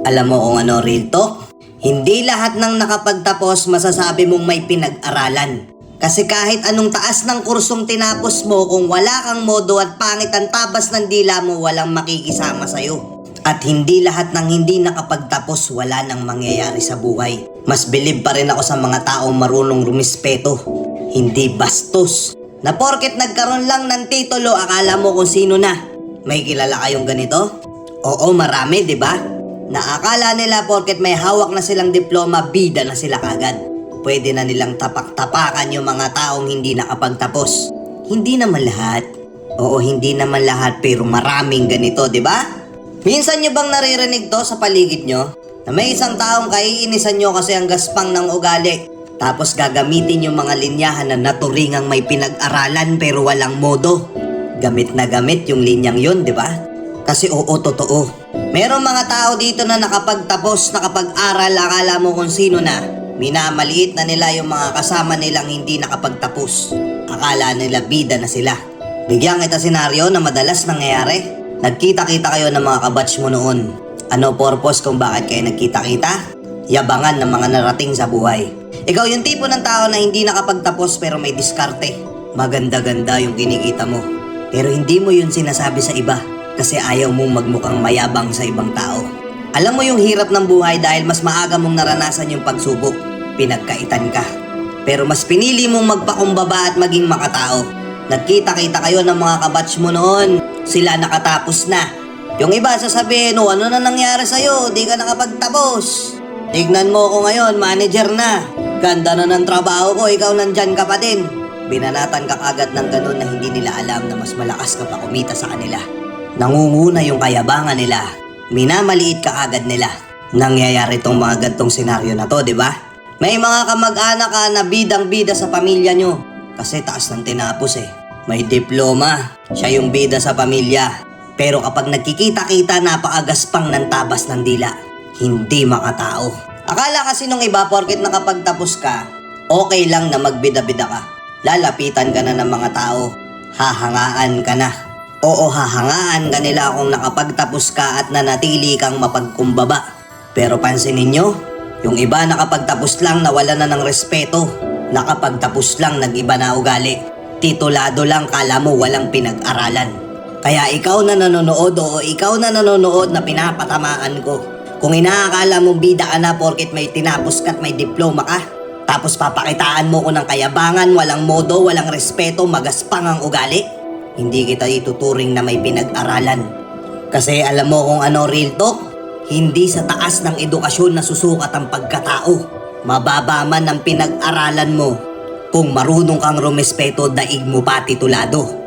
Alam mo kung ano, real talk? Hindi lahat ng nakapagtapos masasabi mong may pinag-aralan. Kasi kahit anong taas ng kursong tinapos mo, kung wala kang modo at pangit ang tabas ng dila mo, walang makikisama sa'yo. At hindi lahat ng hindi nakapagtapos wala nang mangyayari sa buhay. Mas bilib pa rin ako sa mga taong marunong rumispeto, hindi bastos. Na porket nagkaroon lang ng titulo, akala mo kung sino na. May kilala kayong ganito? Oo, marami, di ba? Naakala nila porket may hawak na silang diploma, bida na sila kagad. Pwede na nilang tapak-tapakan yung mga taong hindi nakapagtapos. Hindi naman lahat. Oo, hindi naman lahat, pero maraming ganito, di ba? Minsan nyo bang naririnig to sa paligid nyo? Na may isang taong kaiinisan nyo kasi ang gaspang ng ugali. Tapos gagamitin yung mga linyahan na naturingang may pinag-aralan pero walang modo. Gamit na gamit yung linyang yun, di ba? Kasi oo, totoo. Merong mga tao dito na nakapagtapos, nakapag-aral, akala mo kung sino na. Minamaliit na nila yung mga kasama nilang hindi nakapagtapos. Akala nila bida na sila. Bigyan kita senaryo na madalas nangyayari. Nagkita-kita kayo ng mga kabatch mo noon. Ano purpose kung bakit kayo nagkita-kita? Yabangan ng mga narating sa buhay. Ikaw yung tipo ng tao na hindi nakapagtapos pero may diskarte. Maganda-ganda yung kinikita mo. Pero hindi mo yun sinasabi sa iba. Kasi ayaw mong magmukhang mayabang sa ibang tao. Alam mo yung hirap ng buhay dahil mas maaga mong naranasan yung pagsubok. Pinagkaitan ka. Pero mas pinili mong magpakumbaba at maging makatao. Nagkita-kita kayo ng mga kabatch mo noon. Sila nakatapos na. Yung iba sasabihin, oh, ano na nangyari sa'yo? Di ka nakapagtapos. Tignan mo ko ngayon, manager na. Ganda na ng trabaho ko, ikaw nandyan ka pa din. Binanatan ka agad ng ganun na hindi nila alam na mas malakas ka pa kumita sa kanila. Nangunguna yung kayabangan nila. Minamaliit ka agad nila. Nangyayari tong mga gantong senaryo na to, di ba? May mga kamag-anak ka na bidang-bida sa pamilya nyo. Kasi taas ng tinapos eh. May diploma. Siya yung bida sa pamilya. Pero kapag nagkikita-kita, napakagaspang ng tabas ng dila. Hindi makatao. Akala kasi nung iba, porket nakapagtapos ka, okay lang na magbida-bida ka. Lalapitan ka na ng mga tao. Hahangaan ka na. Oo, hahangaan ka nila kung nakapagtapos ka at nanatili kang mapagkumbaba. Pero pansinin nyo, yung iba nakapagtapos lang nawala na ng respeto. Nakapagtapos lang nag-iba na ugali. Titulado lang, kala mo walang pinag-aralan. Kaya ikaw na nanonood o ikaw na nanonood na pinapatamaan ko. Kung inaakala mong bida ka na porket may tinapos ka at may diploma ka, tapos papakitaan mo ko ng kayabangan, walang modo, walang respeto, magaspang ang ugali, hindi kita ituturing na may pinag-aralan. Kasi alam mo kung ano real talk? Hindi sa taas ng edukasyon na susukat ang pagkatao. Mababa man ang pinag-aralan mo. Kung marunong kang rumespeto, daig mo pa titulado.